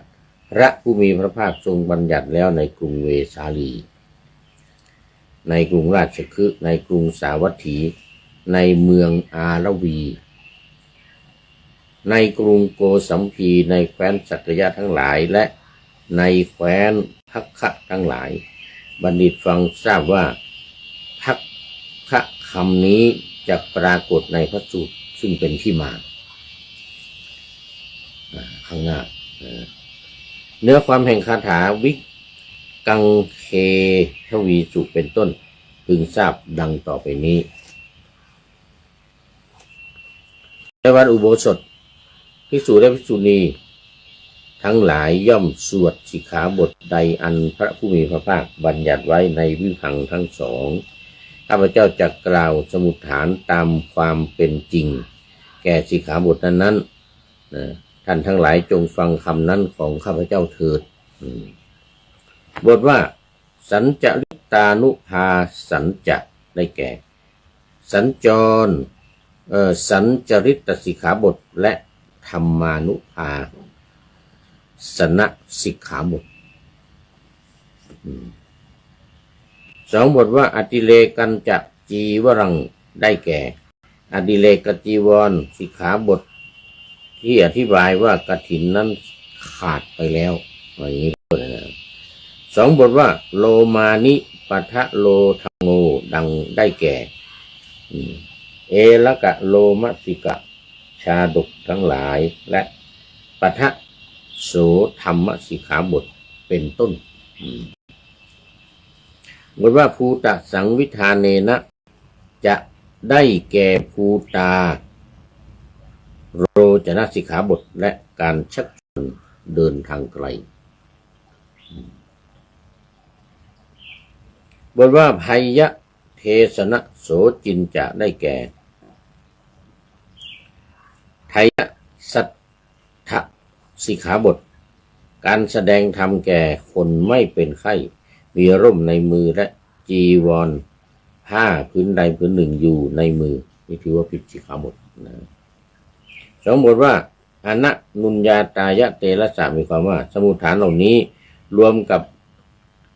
พระผู้มีพระภาคทรงบัญญัติแล้วในกรุงเวสาลีในกรุงราชคฤห์ในกรุงสาวัตถีในเมืองอารวีในกรุงโกสัมพีในแคว้นสักยะทั้งหลายและในแคว้นพักขะทั้งหลายบัณฑิตฟังทราบว่าพักขะคำนี้จะปรากฏในพระสูตรซึ่งเป็นที่มาข้างหน้าเนื้อความแห่งคาถาวิกังเคทวีสุเป็นต้นพึงทราบดังต่อไปนี้ในวันอุโบสถภิกษุและภิกษุณีทั้งหลายย่อมสวดสิกขาบทใดอันพระผู้มีพระภาคบัญญัติไว้ในวิภังค์ทั้งสองข้าพเจ้าจะกล่าวสมุฏฐานตามความเป็นจริงแก่สิกขาบทนั้นท่านทั้งหลายจงฟังคำนั้นของข้าพเจ้าเถิดบทว่าสัญจริตานุภาสัญจะได้แก่สัญจรสัญจริตสิกขาบทและธรรมานุภาสนสิกขาบท2บทว่าอดิเลกันจะจีวรังได้แก่อดิเลกจีวรสิกขาบทที่อธิบายว่ากฐินนั้นขาดไปแล้วอย่างนี้นะ2บทว่าโลมานิปัทะโลทังโงดังได้แก่เอละกะโลมสิกะชาดกทั้งหลายและปัทะโสธรรมสิกขาบทเป็นต้นบทว่าภูตะสังวิธาเนนะจะได้แก่ภูตาโรจนสิกขาบทและการชักชวนเดินทางไกลบทว่าภัยยะเทสนะโสจินจะได้แก่ไทยสัทธสิกขาบทการแสดงธรรมแก่คนไม่เป็นไข้มีร่มในมือและจีวรผ้าพื้นใดพื้นหนึ่งอยู่ในมือนี่ถือว่าผิดสิกขาบทนะ2บทว่าอนะนุญญาตายะเตระสะมีความว่าสมุฏฐานเหล่านี้รวมกับ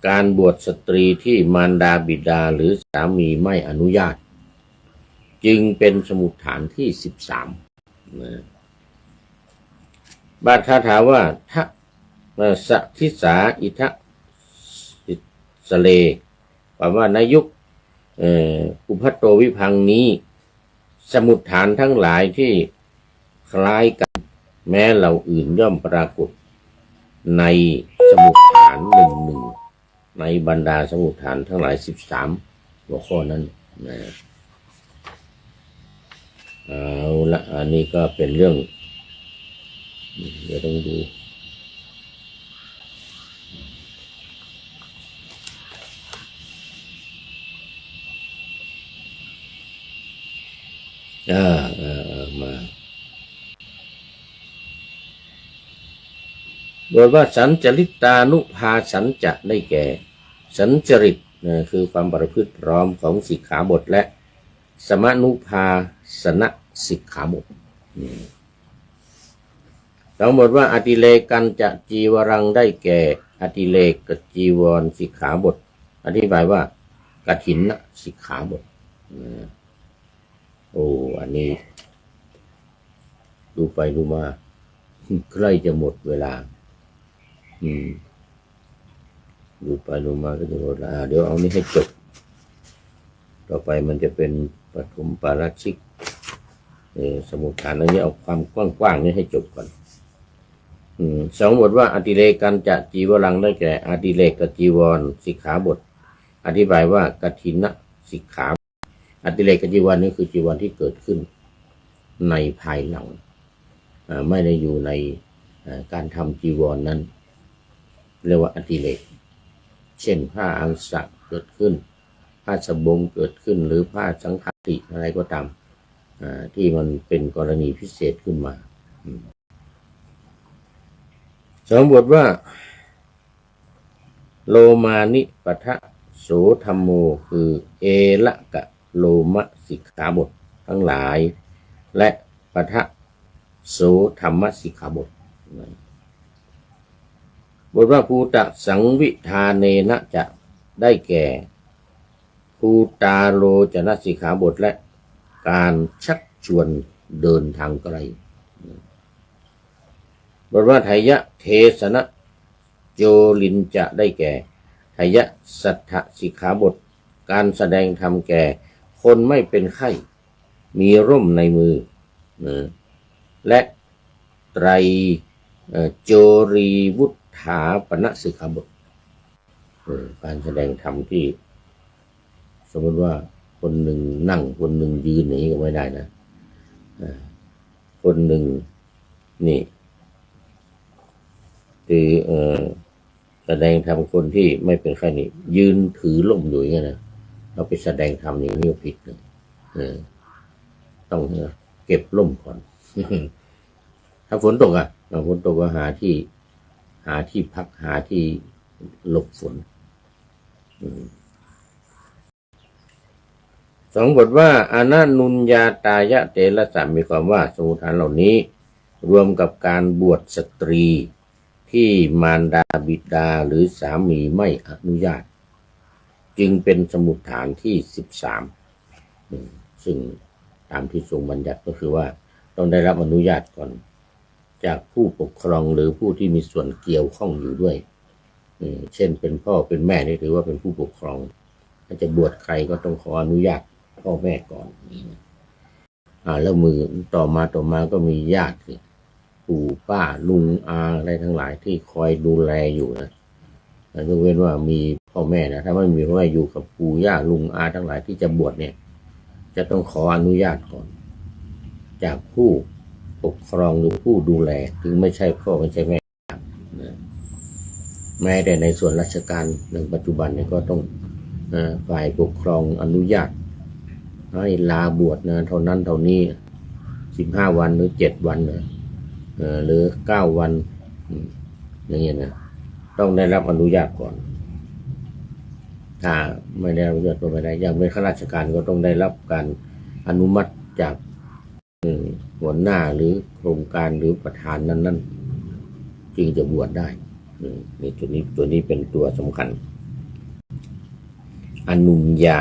การบวชสตรีที่มารดาบิดาหรือสามีไม่อนุญาต จึงเป็นสมุฏฐานที่13บาทคาถาว่าทะสะทิสาอิทะสเลแปลว่าในยุคอุพัตโตวิพังนี้สมุฏฐานทั้งหลายที่คล้ายกันแม้เหล่าอื่นย่อมปรากฏในสมุฏฐานหนึ่งในบรรดาสมุฏฐานทั้งหลาย13หัวข้อนั้นนะเอาละอันนี้ก็เป็นเรื่องเดี๋ยวต้องดูมาโดยว่าสัญจริตานุภาสัญจะได้แก่สัญจริตคือความประพฤติพร้อมของสิกขาบทและสมนุภาสนสิกขาบททั้งหมดว่าอติเลกันจะจีวรังได้แก่อติเลกกับจีวรสิกขาบทอธิบายว่ากฐินสิกขาบทโอ้อันนี้ดูไปดูมาใกล้จะหมดเวลาดูไปดูมาก็จะหมดเวลาเดี๋ยวเอานี้ให้จบต่อไปมันจะเป็นปฐมปาราชิกสมุฏฐานอันนี้เอาความกว้างๆนี้ให้จบก่อนสองบทว่าอติเลกันจะจีวรังได้แก่อติเลกกับจีวรสิกขาบทอธิบายว่ากฐินสิกขาอติเลกกับจีวรนี่คือจีวรที่เกิดขึ้นในภายหลังไม่ได้อยู่ในการทำจีวรนั้นเรียกว่าอติเลกเช่นผ้าอังสะเกิดขึ้นผ้าสบงเกิดขึ้นหรือผ้าสังฆติอะไรก็ตามที่มันเป็นกรณีพิเศษขึ้นมาสองบทว่าโลมานิปทะโสธรรมโมคือเอละกะโลมะสิกขาบททั้งหลายและปทะโสธรรมสิกขาบทบทว่าภูตะสังวิธาเนนะจะได้แก่ภูตาโลจนะสิกขาบทและการชักชวนเดินทางไกลบทว่าไทยะเทสนะโจลินจะได้แก่ไทยะสัทธสิกขาบทการแสดงธรรมแก่คนไม่เป็นไข้มีร่มในมือและไตรโจรีวุฒาปณสิกขาบทการแสดงธรรมที่สมมติว่าคนหนึ่งนั่งคนหนึ่งยืนอย่างนี้ก็ไม่ได้นะคนหนึ่งนี่คือแสดงธรรมคนที่ไม่เป็นไข้นี่ยืนถือร่มอยู่อย่างนี้นะเราไปแสดงธรรมอย่างนี้ผิดนะต้องเก็บร่มก่อน ถ้าฝนตกฝนตกก็หาที่พักหาที่หลบฝนสองบทว่าอนันนุญญาตายะเตระสะมีความว่าสมุฏฐานเหล่านี้รวมกับการบวชสตรีที่มารดาบิดาหรือสามีไม่อนุญาตจึงเป็นสมุฏฐานที่13ซึ่งตามที่ทรงบัญญัติก็คือว่าต้องได้รับอนุญาตก่อนจากผู้ปกครองหรือผู้ที่มีส่วนเกี่ยวข้องอยู่ด้วยเช่นเป็นพ่อเป็นแม่นี่ถือว่าเป็นผู้ปกครองถ้าจะบวชใครก็ต้องขออนุญาตพ่อแม่ก่อนแล้วมือต่อมาก็มีญาติปู่ป้าลุงอาอะไรทั้งหลายที่คอยดูแลอยู่นะยกเว้นว่ามีพ่อแม่นะถ้าไม่มีพ่อแม่อยู่กับปู่ย่าลุงอาทั้งหลายที่จะบวชเนี่ยจะต้องขออนุญาตก่อนจากผู้ปกครองหรือผู้ดูแลถึงไม่ใช่พ่อไม่ใช่แม่นะแม้แต่ในส่วนราชการในปัจจุบันเนี่ยก็ต้องฝ่ายปกครองอนุญาตให้ลาบวชนะเท่านั้นเท่านี้15 วันหรือ7 วันหรือ9 วันอย่างเงี้ยนะต้องได้รับอนุญาตก่อนถ้าไม่ได้อนุญาตก็ไม่ได้อย่างเป็นข้าราชการก็ต้องได้รับการอนุมัติจากหัวหน้าหรือโครงการหรือประธานนั้นจึงจะบวชได้นี่ตัวนี้เป็นตัวสำคัญอนุญา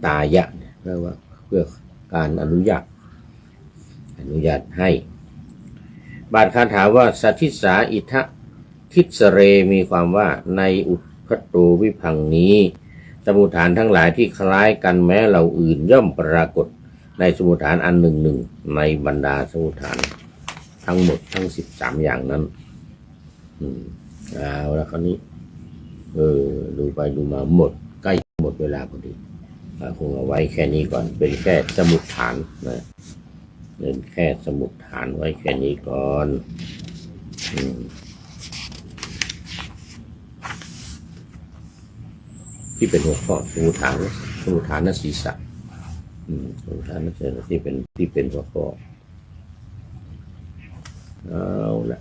ตายะแปลว่า พื่อการอนุญาตให้บาทคาถาว่าสัทธิสาอิทะคิสเรมีความว่าในอุทธตูวิพังนี้สมุฏฐานทั้งหลายที่คล้ายกันแม้เราอื่นย่อมปรากฏในสมุฏฐานอันหนึ่งในบรรดาสมุฏฐานทั้งหมดทั้ง13อย่างนั้นเอาแล้วคราวนี้ดูไปดูมาหมดใกล้หมดเวลาพอดีคงเอาไว้แค่นี้ก่อนเป็นแค่สมุฏฐานนะเป็นแค่สมุฏฐานไว้แค่นี้ก่อนที่เป็นหัวข้อสมุฏฐานนศีรษะสมุฏฐานนศีรษะที่เป็นหัวข้อเอาละ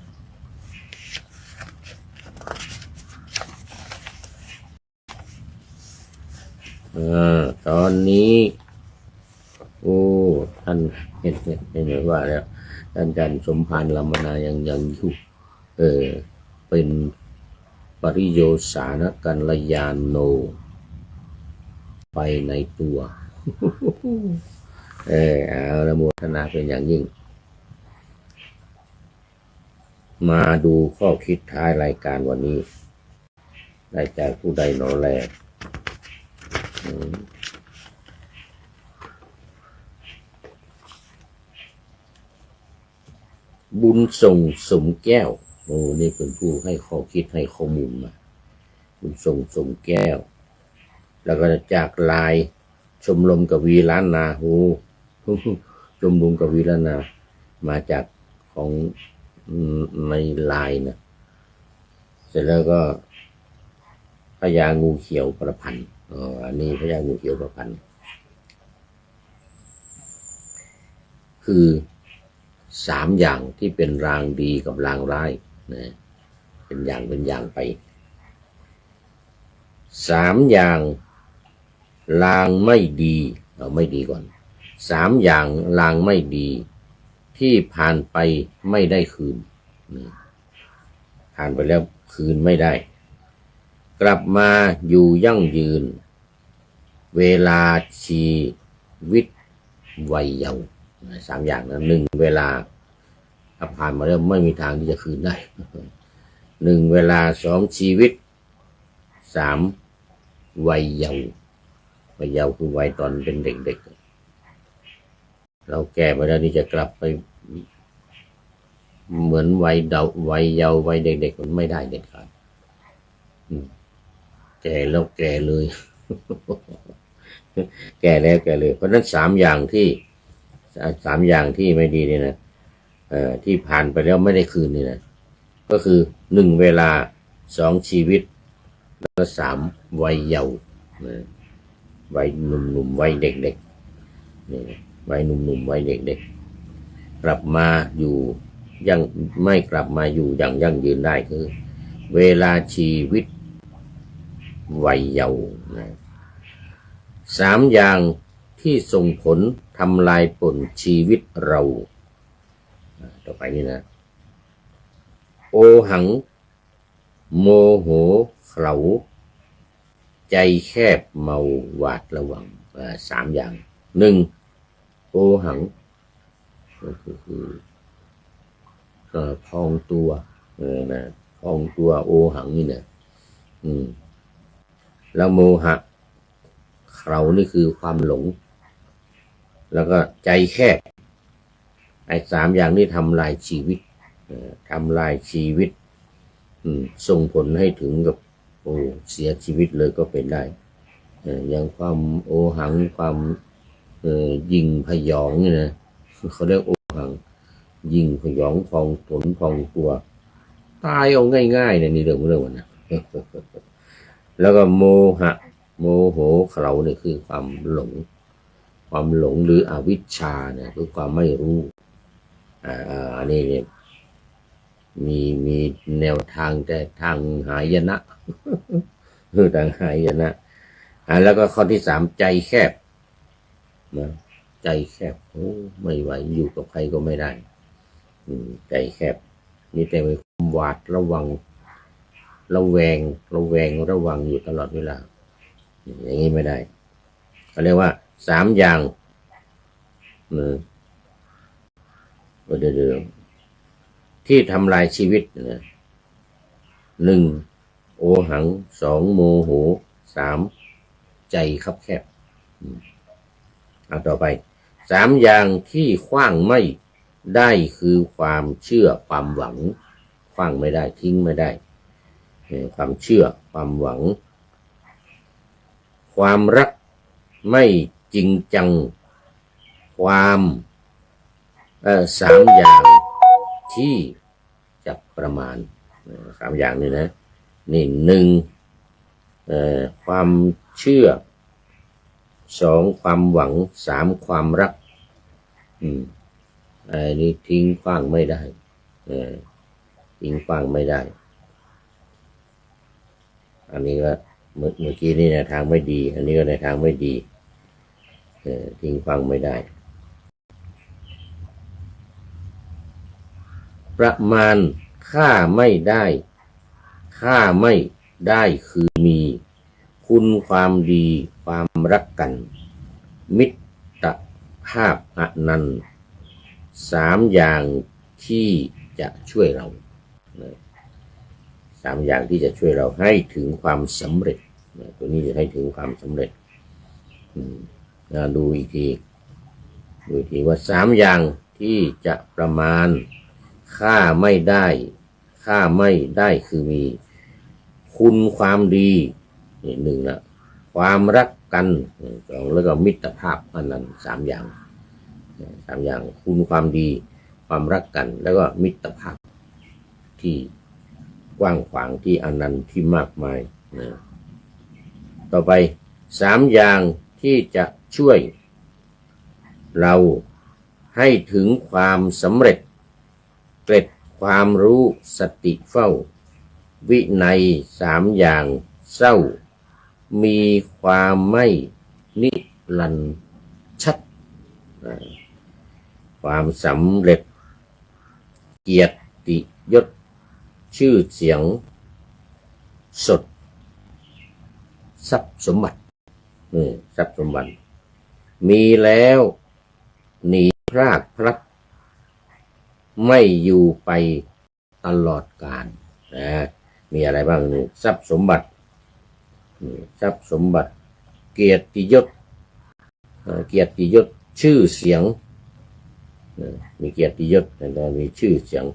ตอนนี้ท่านเห็นว่าแล้วท่านอาจารย์สมภารลามนายังอยู่เป็นปริโยสานกัลยาโนไปในตัวเอาละโมทนาเป็นอย่างยิ่งมาดูข้อคิดท้ายรายการวันนี้ได้จากผู้ใดหนอแลบุญส่งสมแก้วนี่เป็นผู้ให้ข้อคิดให้ข้อมูลมาบุญส่งสมแก้วแล้วก็จากลายชมรมกวีล้านนาชมรมกวีล้านนามาจากของในลายนะเสร็จแล้วก็พญางูเขียวประพันธ์อันนี้พญางูเขียวประพันธ์คือ3อย่างที่เป็นรางดีกับรางร้ายนะเป็นอย่างไป3อย่างรางไม่ดีเอาไม่ดีก่อน3อย่างรางไม่ดีที่ผ่านไปไม่ได้คืนผ่านไปแล้วคืนไม่ได้กลับมาอยู่ยั่งยืนเวลาชีวิตวัยเยาว์3อย่างนะ1เวลาถ้าผ่านมาแล้วไม่มีทางที่จะคืนได้1เวลา2ชีวิต3วัยเยาว์คือวัยตอนเป็นเด็กๆเราแก่ไปแล้วนี่จะกลับไปเหมือนวัยเยาว์วัยเด็กๆมันไม่ได้เด็ดขาดแก่แล้วแก่เลย แก่แล้วแก่เลยเพราะฉะนั้น3อย่างที่ไม่ดีเนี่ยนะที่ผ่านไปแล้วไม่ได้คืนนี่นะก็คือ1เวลา2ชีวิตแล้วก็3วัยเยาว์วัยหนุ่มๆวัยเด็กๆนี่วัยหนุ่มๆวัยเด็กๆกลับมาอยู่ยังไม่กลับมาอยู่อย่างยั่งยืนได้คือเวลาชีวิตวัยเยาว์3อย่างที่ส่งผลทำลายผลชีวิตเราต่อไปนี่นะโอหังโมโหเขลาใจแคบเมาหวาดระวัง3อย่าง1โอหังก็คือพองตัวนะพองตัวโอหังนี่นะแล้วโมหะเรานี่คือความหลงแล้วก็ใจแคบไอ้3อย่างนี้ทำลายชีวิตส่งผลให้ถึงกับเสียชีวิตเลยก็เป็นได้อย่างความโอหังความยิงพยองนี่นะเขาเรียกโอหังยิงพยองพองตนพองตัวตายเอาง่ายๆเนี่ยนี่เรื่องนะแล้วก็โมโหเราเนี่ยคือความหลงหรืออวิชชาเนี่ยคือความไม่รู้อันนี้เนี่ยมีแนวทางแต่ทางหายนะทางหายนะแล้วก็ข้อที่3ใจแคบนะใจแคบไม่ไหวอยู่กับใครก็ไม่ได้ใจแคบมีแต่ความหวาดระวังระแวงระวังอยู่ตลอดเวลาอย่างนี้ไม่ได้เขาเรียกว่า3อย่าง นะเดี๋ยวที่ทำลายชีวิตนะหนึ่งโอหังสองโมโหสามใจคับแคบต่อไปสามอย่างที่ขว้างไม่ได้คือความเชื่อความหวังขว้างไม่ได้ทิ้งไม่ได้ความเชื่อความหวังความรักไม่จริงจังความสามอย่างที่จะประมาณสามอย่างนี่นะนี่หนึ่งความเชื่อสองความหวังสามความรักนี่ทิ้งขว้างไม่ได้ทิ้งขว้างไม่ได้อันนี้ก็เมื่อกี้นี่ในทางไม่ดีอันนี้ก็ในทางไม่ดีทิ้งขว้างไม่ได้ประมาณค่าไม่ได้ค่าไม่ได้คือมีคุณความดีความรักกันมิตรภาพอนันต์สามอย่างที่จะช่วยเราสามอย่างที่จะช่วยเราให้ถึงความสำเร็จตัวนี้จะให้ถึงความสำเร็จดูอีกทีว่าสามอย่างที่จะประมาณค่าไม่ได้ค่าไม่ได้คือมีคุณความดีหนึ่งละความรักกันสองแล้วก็มิตรภาพอันนั้นสามอย่างคุณความดีความรักกันแล้วก็มิตรภาพที่กว้างขวางที่อนันต์ที่มากมายต่อไปสามอย่างที่จะช่วยเราให้ถึงความสำเร็จเกร็ดความรู้สติเฝ้าวินัยสามอย่างเศร้ามีความไม่นิรันดร์ชัดความสำเร็จเกียรติยศชื่อเสียงสดทรัพย์สมบัติทรัพย์สมบัติมีแล้วหนีพลาดพลัดไม่อยู่ไปตลอดกาลมีอะไรบ้างนี่ทรัพย์สมบัติทรัพย์สมบัติเกียรติยศชื่อเสียงมีเกียรติยศแล้วมีชื่อเสียง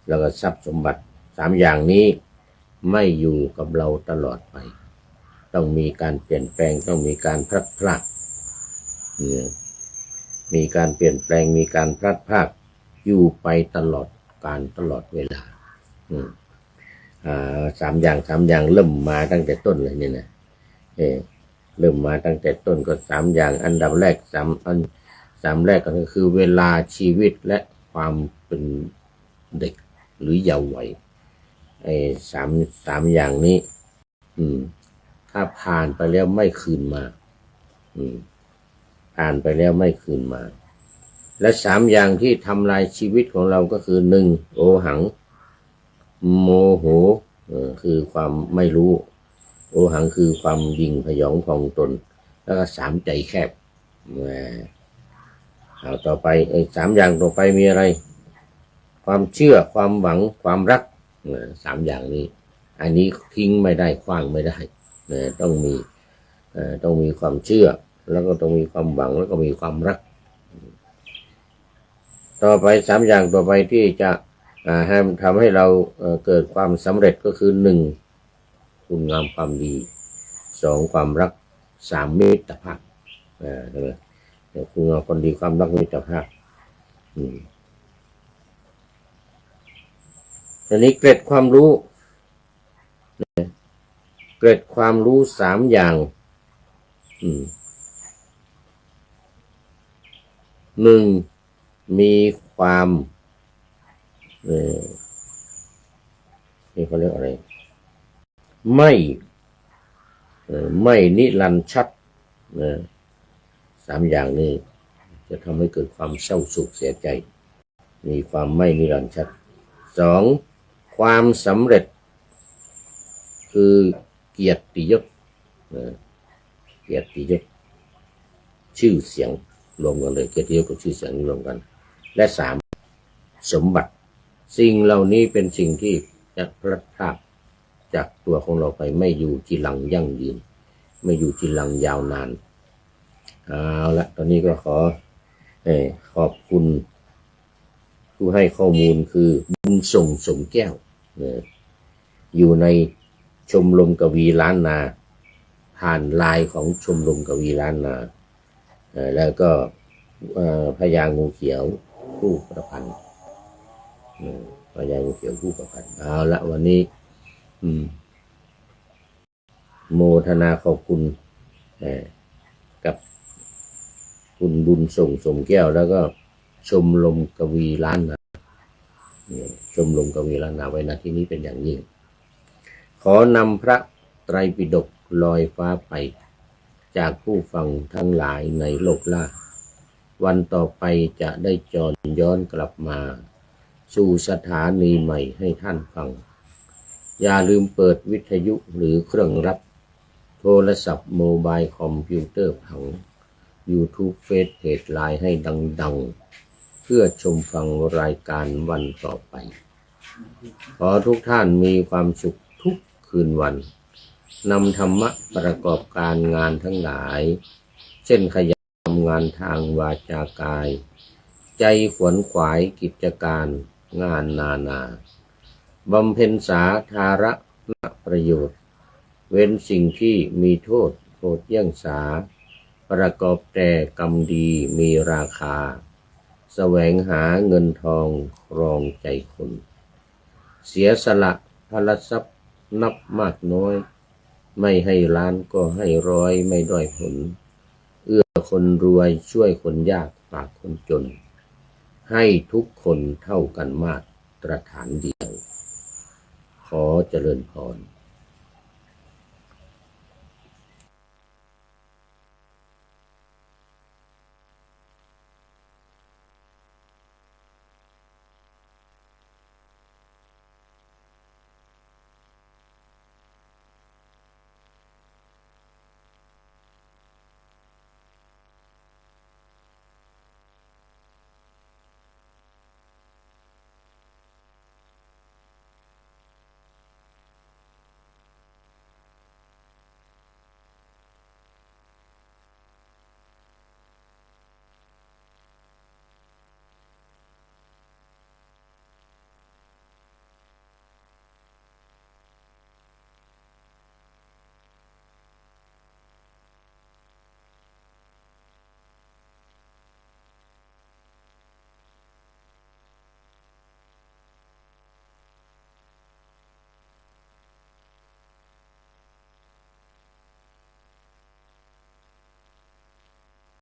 แล้วก็ทรัพย์สมบัติสามอย่างนี้ไม่อยู่กับเราตลอดไปต้องมีการเปลี่ยนแปลงต้องมีการพลัดพรากมีการเปลี่ยนแปลงมีการพลัดพรากอยู่ไปตลอดการตลอดเวลาสามอย่างเริ่มมาตั้งแต่ต้นเลยนี่นะเริ่มมาตั้งแต่ต้นก็สามอย่างอันดับแรกสามแรกก็คือเวลาชีวิตและความเป็นเด็กหรือเยาว์วัยสามอย่างนี้ถ้าผ่านไปแล้วไม่คืนมาผ่านไปแล้วไม่คืนมาและสามอย่างที่ทำลายชีวิตของเราก็คือหนึ่งโอหังโมโหคือความไม่รู้โอหังคือความยิ่งพยองของตนแล้วก็สามใจแคบเอาต่อไปสามอย่างต่อไปมีอะไรความเชื่อความหวังความรักสามอย่างนี้อันนี้ทิ้งไม่ได้ขว้างไม่ได้ต้องมีความเชื่อแล้วก็ต้องมีความหวังแล้วก็มีความรักต่อไปสามอย่างต่อไปที่จะทำให้เราเกิดความสำเร็จก็คือหนึ่งคุณงามความดีสองความรักสามมิตรภาพใช่ไหมคุณงามความดีความรักมิตรภาพอันนี้เกร็ดความรู้สามอย่างหนึ่งมีความนี่เขาเรียกอะไรไม่นิรันดร์ชัดสามอย่างนี้จะทำให้เกิดความเศร้าโศกเสียใจมีความไม่นิรันดร์ชัดสองความสำเร็จคือเกียรติยศชื่อเสียง รวมกันเลยเกียรติยศกับชื่อเสียงรวมกันและสามสมบัติสิ่งเหล่านี้เป็นสิ่งที่จะพลัดพรากจากตัวของเราไปไม่อยู่จีรังยั่งยืนไม่อยู่จีรังยาวนานเอาละตอนนี้ก็ขอขอบคุณผู้ให้ข้อมูลคือบุญส่งสมแก้วอยู่ในชมรมกวีล้านนาผ่านไลน์ของชมรมกวีล้านนาแล้วก็พญางูเขียวผู้ประพันธ์พญางูเขียวผู้ประพันธ์เอาละวันนี้โมทนาขอบคุณกับคุณบุญส่งสมแก้วแล้วก็ชมรมกวีล้านนาชมรมกวีล้านนาไว้ณที่นี้เป็นอย่างยิ่งขอนำพระไตรปิฎกลอยฟ้าไปจากผู้ฟังทั้งหลายในโลกล่าวันต่อไปจะได้จรย้อนกลับมาสู่สถานีใหม่ให้ท่านฟังอย่าลืมเปิดวิทยุหรือเครื่องรับโทรศัพท์โมบายคอมพิวเตอร์ผัง YouTube เฟซเพจไลน์ให้ดังๆเพื่อชมฟังรายการวันต่อไปขอทุกท่านมีความสุขทุกคืนวันนำธรรมะประกอบการงานทั้งหลายเช่นขยันทำงานทางวาจากายใจขวนขวายกิจการงานนาบำเพ็ญสาธารณประโยชน์เว้นสิ่งที่มีโทษโปรดเยี่ยงสาประกอบแต่กรรมดีมีราคาแสวงหาเงินทองครองใจคนเสียสละพลทรัพย์นับมากน้อยไม่ให้ล้านก็ให้ร้อยไม่ด้อยผลเอื้อคนรวยช่วยคนยากฝากคนจนให้ทุกคนเท่ากันมาตรฐานเดียวขอเจริญพร